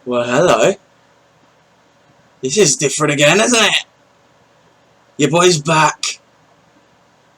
Well, hello. This is different again, isn't it? Your boy's back.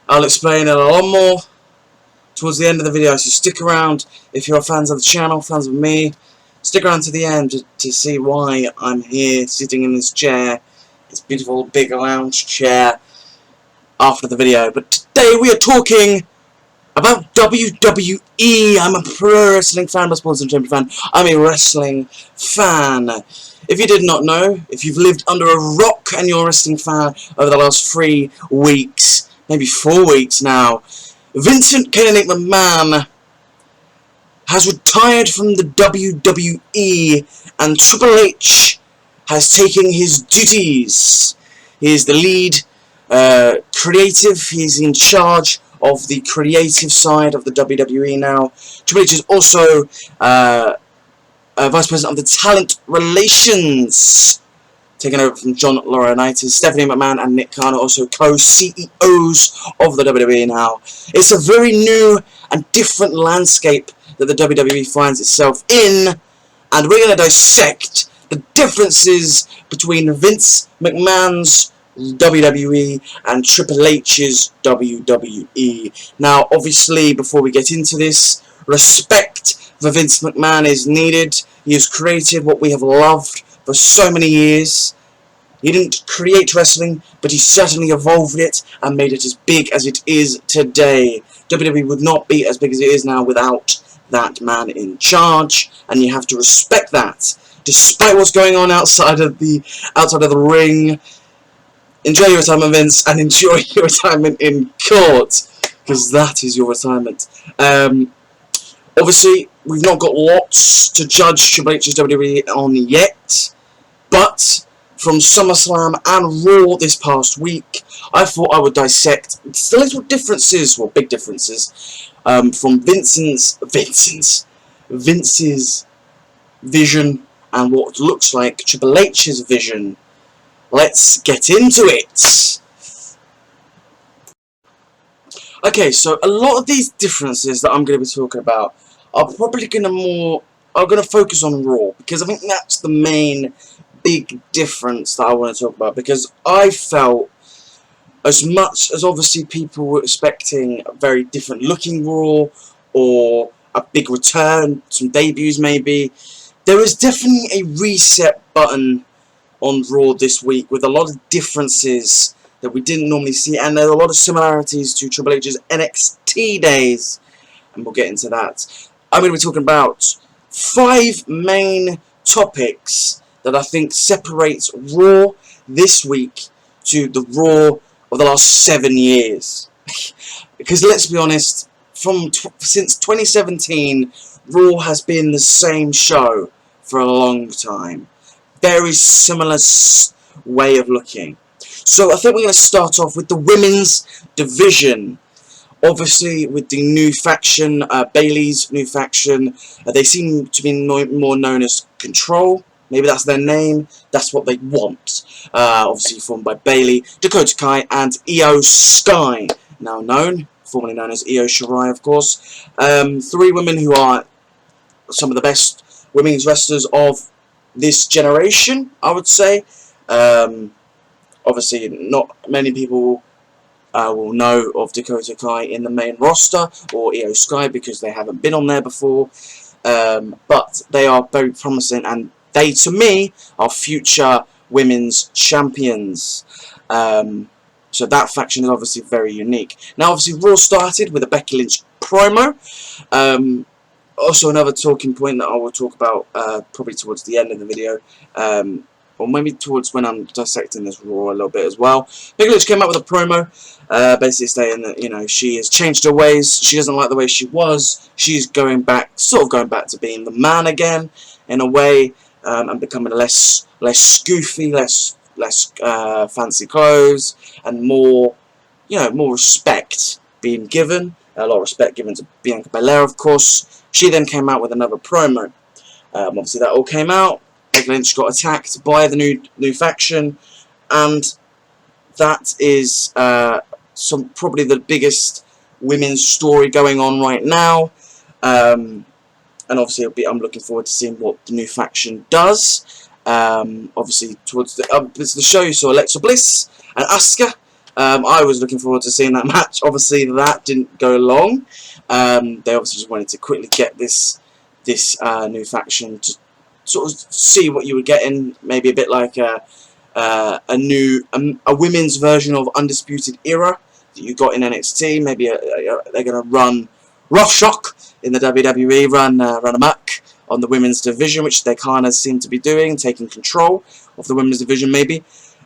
I'll explain it a lot more towards the end of the video, so stick around if you're fans of the channel, fans of me. Stick around to the end to see why I'm here, sitting in this chair, this beautiful big lounge chair, after the video. But today we are talking about WWE. I'm a pro wrestling fan, I'm a sports entertainment fan. I'm a wrestling fan. If you did not know, if you've lived under a rock and you're a wrestling fan over the last 3 weeks, maybe 4 weeks now, Vincent Kennedy McMahon has retired from the WWE and Triple H has taken his duties. He is the lead creative, he's in charge of the creative side of the WWE now. Triple H is also Vice President of the Talent Relations, taken over from John Laurinaitis. Stephanie McMahon and Nick Khan are also co-CEOs of the WWE now. It's a very new and different landscape that the WWE finds itself in, and we're going to dissect the differences between Vince McMahon's WWE and Triple H's WWE. Now, obviously, before we get into this, respect for Vince McMahon is needed. He has created what we have loved for so many years. He didn't create wrestling, but he certainly evolved it and made it as big as it is today. WWE would not be as big as it is now without that man in charge, and you have to respect that. Despite what's going on outside of the ring, enjoy your retirement, Vince, and enjoy your retirement in court, because that is your retirement. Obviously, we've not got lots to judge Triple H's WWE on yet, but from SummerSlam and Raw this past week, I thought I would dissect the little differences, well, big differences, from Vince's vision and what looks like Triple H's vision. Let's get into it. Okay, so a lot of these differences that I'm going to be talking about are probably going to focus on Raw, because I think that's the main big difference that I want to talk about, because I felt, as much as obviously people were expecting a very different looking Raw, or a big return, some debuts maybe, there was definitely a reset button on Raw this week, with a lot of differences that we didn't normally see, and there are a lot of similarities to Triple H's NXT days, and we'll get into that. I'm going to be talking about 5 main topics that I think separates Raw this week to the Raw of the last 7 years. Because let's be honest, since 2017, Raw has been the same show for a long time. Very similar way of looking. So I think we're going to start off with the women's division. Obviously, with the new faction, Bayley's new faction, they seem to be more known as Control. Maybe that's their name. That's what they want. Obviously formed by Bayley, Dakota Kai, and Io Sky, now known, formerly known as Io Shirai, of course. 3 women who are some of the best women's wrestlers of this generation, I would say. Obviously, not many people will know of Dakota Kai in the main roster, or Io Sky, because they haven't been on there before. But they are very promising, and they, to me, are future women's champions. So that faction is obviously very unique. Now, obviously, Raw started with a Becky Lynch promo. Also, another talking point that I will talk about probably towards the end of the video, or maybe towards when I'm dissecting this Raw a little bit as well. Becky Lynch came out with a promo, basically saying that, you know, she has changed her ways. She doesn't like the way she was. She's going back, sort of going back to being the man again, in a way, and becoming less goofy, less fancy clothes, and more, you know, more respect being given. A lot of respect given to Bianca Belair, of course. She then came out with another promo. Obviously, that all came out. Becky Lynch got attacked by the new faction, and that is probably the biggest women's story going on right now. and obviously I'm looking forward to seeing what the new faction does. Obviously, towards the show, you saw Alexa Bliss and Asuka. I was looking forward to seeing that match. Obviously, that didn't go long. They obviously just wanted to quickly get this new faction to sort of see what you were getting. Maybe a bit like a women's version of Undisputed Era that you got in NXT. Maybe they're going to run roughshod in the WWE, run amok on the women's division, which they kind of seem to be doing, taking control of the women's division, maybe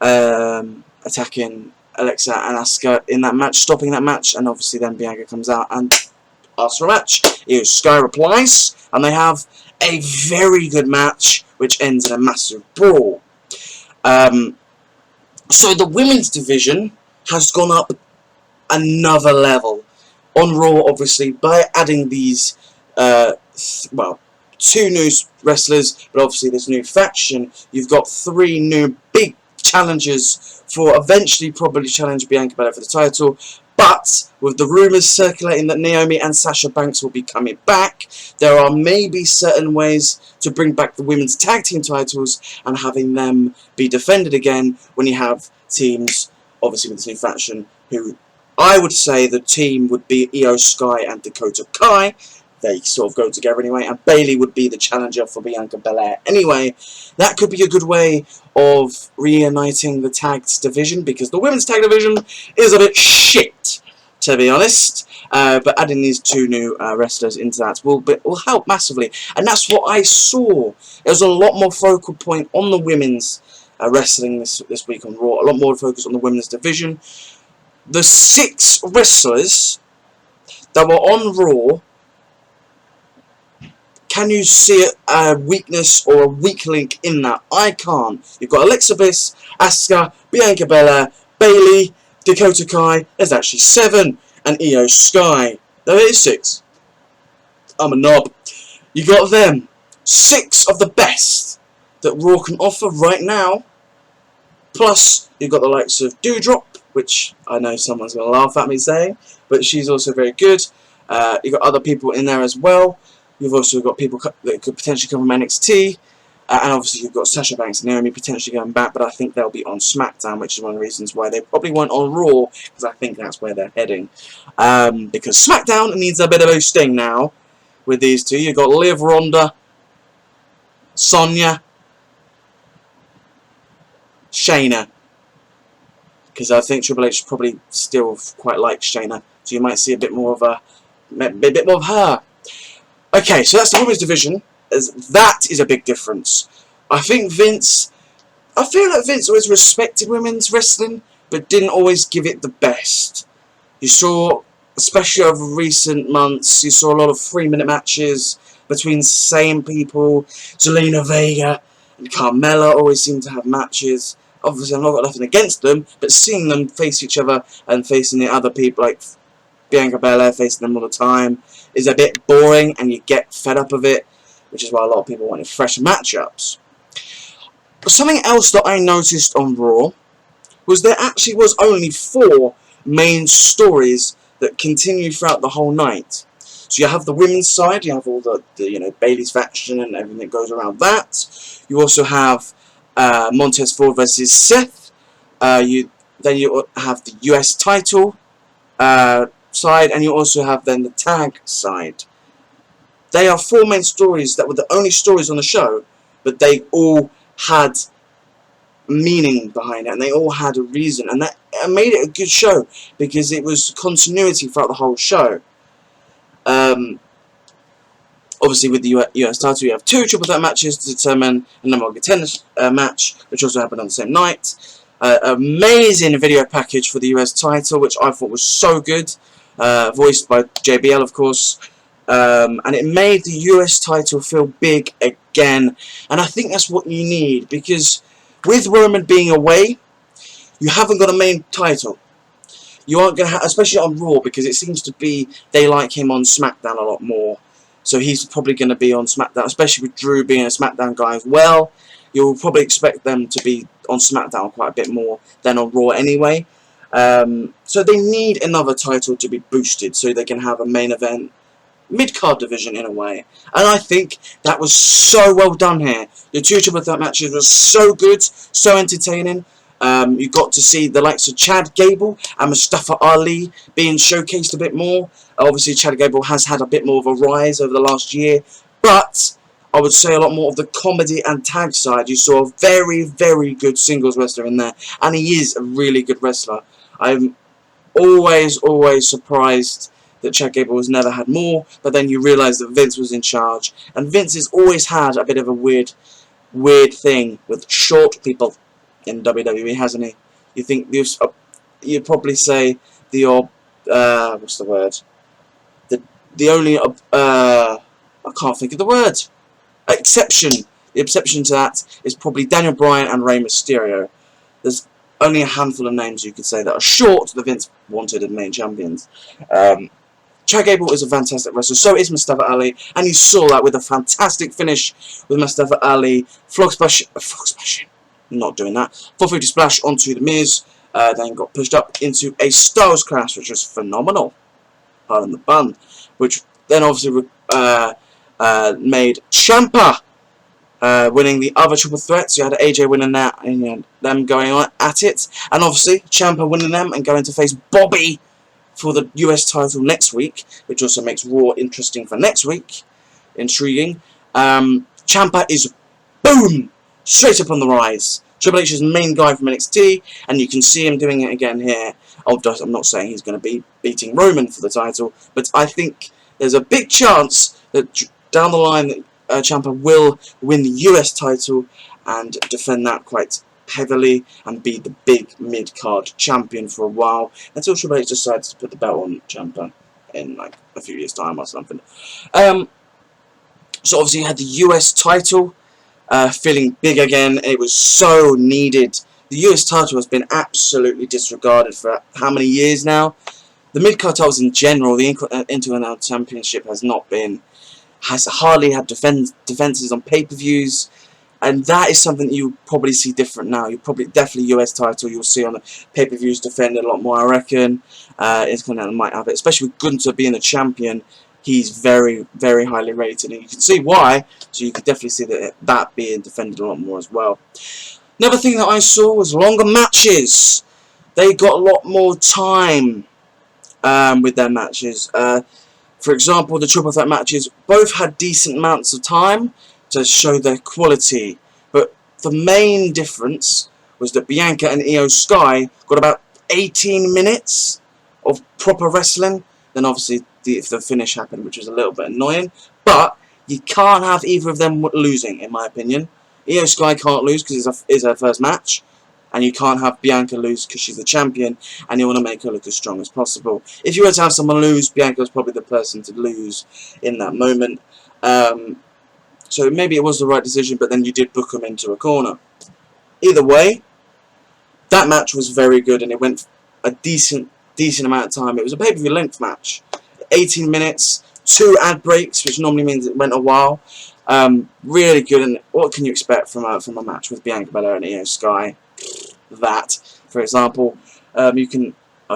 attacking Alexa and Asuka in that match, stopping that match, and obviously then Bianca comes out and asks for a match. Sky replies, and they have a very good match, which ends in a massive brawl. So the women's division has gone up another level on Raw, obviously, by adding these, two new wrestlers, but obviously this new faction. You've got 3 new big challengers for eventually probably challenge Bianca Belair for the title. But with the rumours circulating that Naomi and Sasha Banks will be coming back, there are maybe certain ways to bring back the women's tag team titles and having them be defended again when you have teams, obviously with this new faction, who I would say the team would be Io Sky and Dakota Kai. They sort of go together anyway, and Bayley would be the challenger for Bianca Belair anyway. That could be a good way of reuniting the tag division, because the women's tag division is a bit shit, to be honest. But adding these 2 new wrestlers into that will help massively, and that's what I saw. There was a lot more focal point on the women's wrestling this week on Raw. A lot more focus on the women's division. The 6 wrestlers that were on Raw. Can you see a weakness or a weak link in that? I can't. You've got Alexa Bliss, Asuka, Bianca Belair, Bayley, Dakota Kai. There's actually 7, and Io Sky. There is 6. I'm a knob. You got them. 6 of the best that Raw can offer right now. Plus, you've got the likes of Doudrop, which I know someone's going to laugh at me saying, but she's also very good. You've got other people in there as well. You've also got people that could potentially come from NXT, and obviously you've got Sasha Banks and Naomi potentially going back, but I think they'll be on SmackDown, which is one of the reasons why they probably weren't on Raw, because I think that's where they're heading. Because SmackDown needs a bit of a sting now with these 2. You've got Liv, Ronda, Sonya, Shayna, because I think Triple H probably still quite likes Shayna, so you might see a bit more of her. Okay, so that's the women's division. That is a big difference. I feel like Vince always respected women's wrestling, but didn't always give it the best. You saw, especially over recent months, you saw a lot of 3-minute matches between same people. Zelina Vega and Carmella always seem to have matches. Obviously, I've not got nothing against them, but seeing them face each other and facing the other people, like Bianca Belair facing them all the time, is a bit boring, and you get fed up of it, which is why a lot of people wanted fresh matchups. But something else that I noticed on Raw was there actually was only 4 main stories that continue throughout the whole night. So you have the women's side, you have all the Bayley's faction and everything that goes around that. You also have Montez Ford versus Seth. Then you have the US title side, and you also have then the tag side. They are 4 main stories that were the only stories on the show, but they all had meaning behind it, and they all had a reason, and that made it a good show, because it was continuity throughout the whole show. Obviously with the US title, you have 2 triple threat matches to determine a number 1 contenders match, which also happened on the same night. Amazing video package for the US title, which I thought was so good, voiced by JBL, of course, and it made the US title feel big again, and I think that's what you need, because with Roman being away, you haven't got a main title. You aren't going to have, especially on Raw, because it seems to be they like him on SmackDown a lot more, so he's probably going to be on SmackDown, especially with Drew being a SmackDown guy as well. You'll probably expect them to be on SmackDown quite a bit more than on Raw anyway. So they need another title to be boosted so they can have a main event mid-card division in a way. And I think that was so well done here. The two triple threat matches were so good, so entertaining. You got to see the likes of Chad Gable and Mustafa Ali being showcased a bit more. Obviously, Chad Gable has had a bit more of a rise over the last year, but I would say a lot more of the comedy and tag side. You saw a very, very good singles wrestler in there, and he is a really good wrestler. I'm always surprised that Chad Gable has never had more, but then you realise that Vince was in charge, and Vince has always had a bit of a weird thing with short people in WWE, hasn't he? You think you'd probably say the what's the word? The only I can't think of the word. Exception. The exception to that is probably Daniel Bryan and Rey Mysterio. There's only a handful of names you could say that are short that Vince wanted as main champions. Chad Gable is a fantastic wrestler, so is Mustafa Ali, and you saw that with a fantastic finish with Mustafa Ali, frog splash, not doing that, 450 splash onto the Miz, then got pushed up into a Styles Clash, which was phenomenal, pardon the bun, which then obviously made Ciampa winning the other triple threat. So you had AJ winning that, and you had them going on at it, and obviously Ciampa winning them and going to face Bobby for the US title next week, which also makes Raw interesting for next week. Intriguing. Ciampa is, boom, straight up on the rise. Triple H is the main guy from NXT, and you can see him doing it again here. I'm not saying he's going to be beating Roman for the title, but I think there's a big chance that down the line that Ciampa will win the US title and defend that quite heavily and be the big mid-card champion for a while until Triple H decides to put the belt on Ciampa in like a few years' time or something. So obviously you had the US title feeling big again. It was so needed. The US title has been absolutely disregarded for how many years now? The mid-card titles in general, the Intercontinental Championship has hardly had defenses on pay-per-views, and that is something you probably see different now. You probably definitely US title you'll see on the pay-per-views defended a lot more, I reckon. Intercontinental might have it, especially with Gunther being the champion. He's very, very highly rated, and you can see why. So you could definitely see that being defended a lot more as well. Another thing that I saw was longer matches. They got a lot more time with their matches. For example, the triple threat matches both had decent amounts of time to show their quality, but the main difference was that Bianca and Io Sky got about 18 minutes of proper wrestling. Then obviously the finish happened, which was a little bit annoying, but you can't have either of them losing, in my opinion. Io Sky can't lose because it's her first match, and you can't have Bianca lose because she's the champion, and you want to make her look as strong as possible. If you were to have someone lose, Bianca's probably the person to lose in that moment. So maybe it was the right decision, but then you did book them into a corner. Either way, that match was very good, and it went a decent amount of time. It was a pay-per-view length match. 18 minutes, 2 ad breaks, which normally means it went a while. Really good, and what can you expect from a match with Bianca Belair and Io Sky? That, for example, I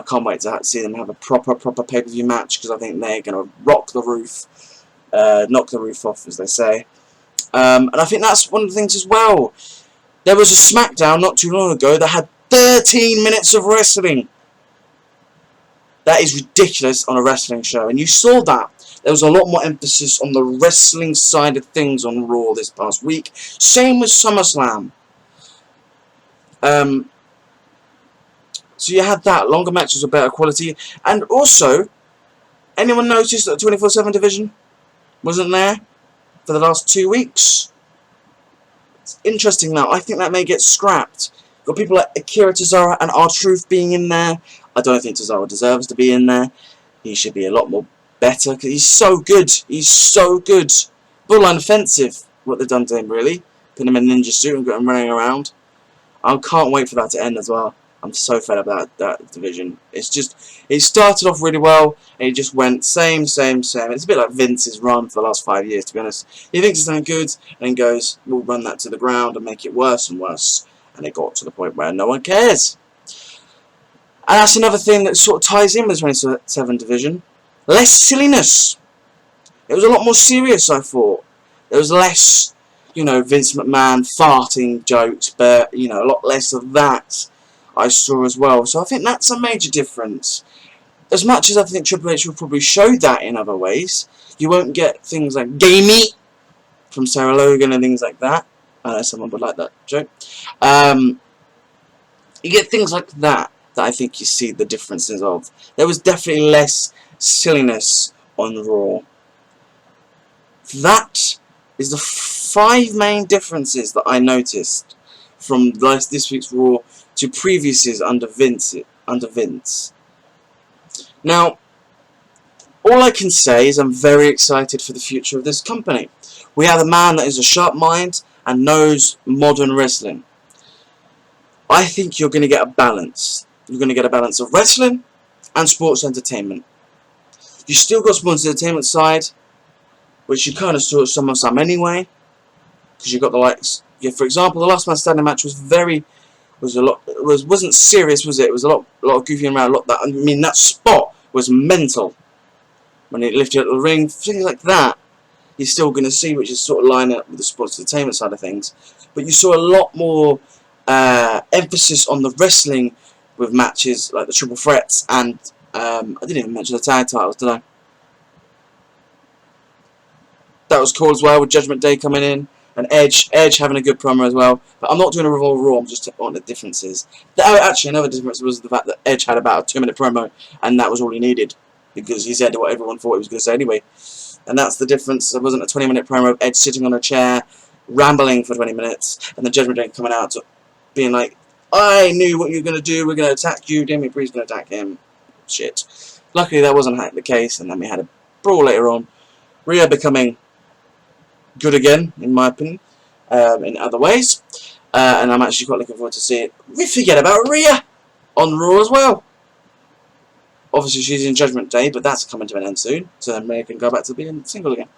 can't wait to see them have a proper pay-per-view match, because I think they're going to rock the roof, knock the roof off, as they say. And I think that's one of the things as well. There was a SmackDown not too long ago that had 13 minutes of wrestling. That is ridiculous on a wrestling show, and you saw that. There was a lot more emphasis on the wrestling side of things on Raw this past week. Same with SummerSlam. So you had that. Longer matches of better quality. And also, anyone notice that the 24/7 division wasn't there for the last 2 weeks? It's interesting now. I think that may get scrapped. Got people like Akira Tozawa and R-Truth being in there. I don't think Tozawa deserves to be in there. He should be a lot more better, because he's so good. He's so good. Borderline offensive, what they've done to him, really. Put him in a ninja suit and got him running around. I can't wait for that to end as well. I'm so fed up about that division. It's just, it started off really well, and it just went same. It's a bit like Vince's run for the last 5 years, to be honest. He thinks it's done good, and then goes, we'll run that to the ground and make it worse and worse. And it got to the point where no one cares. And that's another thing that sort of ties in with the 27 division. Less silliness. It was a lot more serious, I thought. There was less, you know, Vince McMahon farting jokes, but, you know, a lot less of that I saw as well. So I think that's a major difference. As much as I think Triple H will probably show that in other ways, you won't get things like gamey from Sarah Logan and things like that. I know someone would like that joke. You get things like that I think you see the differences of. There was definitely less silliness on Raw. That is the 5 main differences that I noticed from this week's Raw to previous under Vince. Now, all I can say is I'm very excited for the future of this company. We have a man that is a sharp mind and knows modern wrestling. I think you're going to get a balance. You're going to get a balance of wrestling and sports entertainment. You still got sports entertainment side, which you kind of saw some anyway, because you got the likes. Yeah, for example, the last man standing match wasn't serious, was it? It was a lot of goofing around. I mean, that spot was mental when it lifted up the ring, things like that. You're still going to see, which is sort of lining up with the sports entertainment side of things. But you saw a lot more emphasis on the wrestling with matches like the triple threats, and I didn't even mention the tag titles, did I? That was cool as well, with Judgment Day coming in and Edge having a good promo as well. But I'm not doing a Revolve Raw, I'm just on the differences. Actually, another difference was the fact that Edge had about a 2-minute promo, and that was all he needed, because he said what everyone thought he was going to say anyway. And that's the difference. It wasn't a 20-minute promo of Edge sitting on a chair, rambling for 20 minutes, and the Judgment Day coming out being like, I knew what you were going to do, we're going to attack you, Damien Priest's going to attack him. Shit. Luckily that wasn't the case, and then we had a brawl later on. Rhea becoming good again, in my opinion, in other ways. And I'm actually quite looking forward to see it. We forget about Rhea on Raw as well. Obviously she's in Judgment Day, but that's coming to an end soon, so then Rhea can go back to being single again.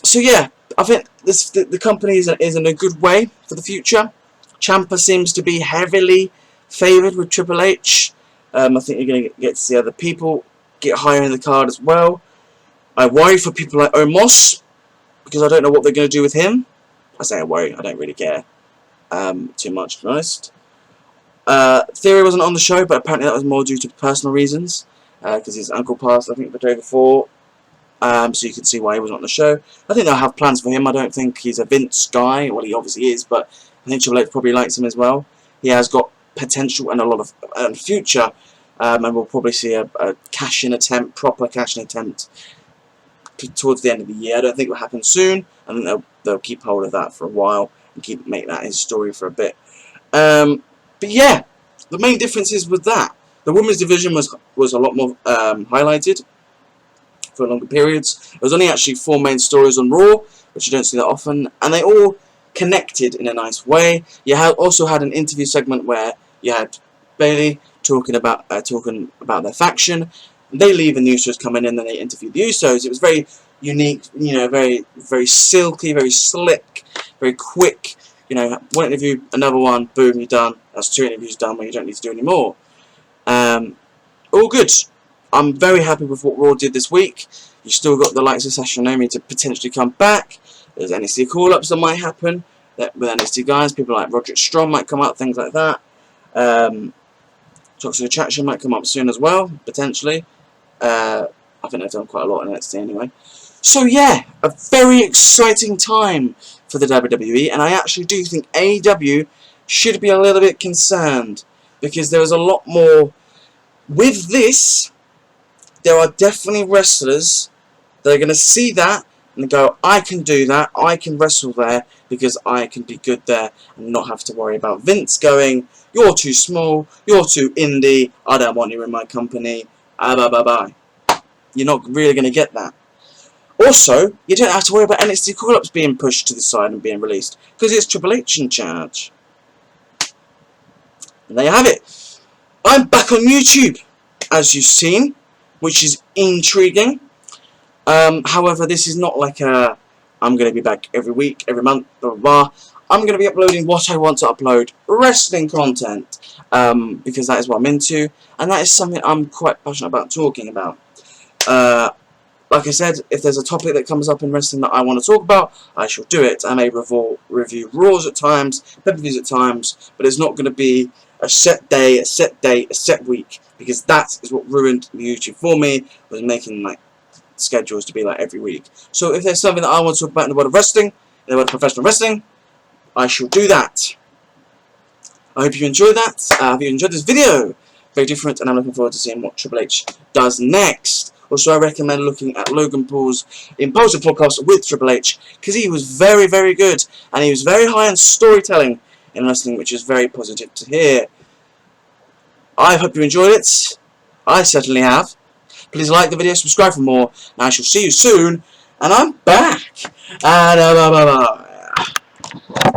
So yeah, I think the company is in a good way for the future. Ciampa seems to be heavily favoured with Triple H. I think you're going to get to see other people get higher in the card as well. I worry for people like Omos, because I don't know what they're going to do with him. I say I worry, I don't really care too much, to be honest. Theory wasn't on the show, but apparently that was more due to personal reasons, because his uncle passed, I think, the day before. So you can see why he wasn't on the show. I think they'll have plans for him. I don't think he's a Vince guy. Well, he obviously is, but I think Triple H probably likes him as well. He has got potential and a lot of future, and we'll probably see a cash-in attempt, proper cash-in attempt towards the end of the year. I don't think it will happen soon. I think they'll keep hold of that for a while and make that his story for a bit. But yeah, the main differences with that. The women's division was a lot more highlighted for longer periods. There was only actually 4 main stories on Raw, which you don't see that often, and they all connected in a nice way. You also had an interview segment where you had Bayley talking about their faction. They leave and the Usos come in, and then they interview the Usos. It was very unique, you know, very, very silky, very slick, very quick. You know, one interview, another one, boom, you're done. That's 2 interviews done where you don't need to do any more. All good. I'm very happy with what Raw did this week. You still got the likes of Sasha Naomi to potentially come back. There's NXT call-ups that might happen with NXT guys. People like Roderick Strong might come up, things like that. Toxic Attraction might come up soon as well, potentially. I think they've done quite a lot in NXT anyway. So yeah, a very exciting time for the WWE, and I actually do think AEW should be a little bit concerned, because there is a lot more. With this, there are definitely wrestlers that are going to see that and go, I can do that, I can wrestle there, because I can be good there, and not have to worry about Vince going, you're too small, you're too indie, I don't want you in my company, bye. You're not really going to get that. Also, you don't have to worry about NXT call-ups being pushed to the side and being released, because it's Triple H in charge. And there you have it. I'm back on YouTube, as you've seen, which is intriguing. However, this is not like I'm going to be back every week, every month, blah, blah, blah. I'm going to be uploading what I want to upload, wrestling content, because that is what I'm into, and that is something I'm quite passionate about talking about. Like I said, if there's a topic that comes up in wrestling that I want to talk about, I shall do it. I may review Raws at times, pay-per-views at times, but it's not going to be a set day, a set date, a set week, because that is what ruined the YouTube for me, was making like schedules to be like every week. So if there's something that I want to talk about in the world of wrestling, in the world of professional wrestling, I shall do that. I hope you enjoyed that. I hope you enjoyed this video. Very different, and I'm looking forward to seeing what Triple H does next. Also, I recommend looking at Logan Paul's Impulsive podcast with Triple H, because he was very, very good, and he was very high on storytelling in wrestling, which is very positive to hear. I hope you enjoyed it. I certainly have. Please like the video, subscribe for more, and I shall see you soon. And I'm back. And bye bye bye.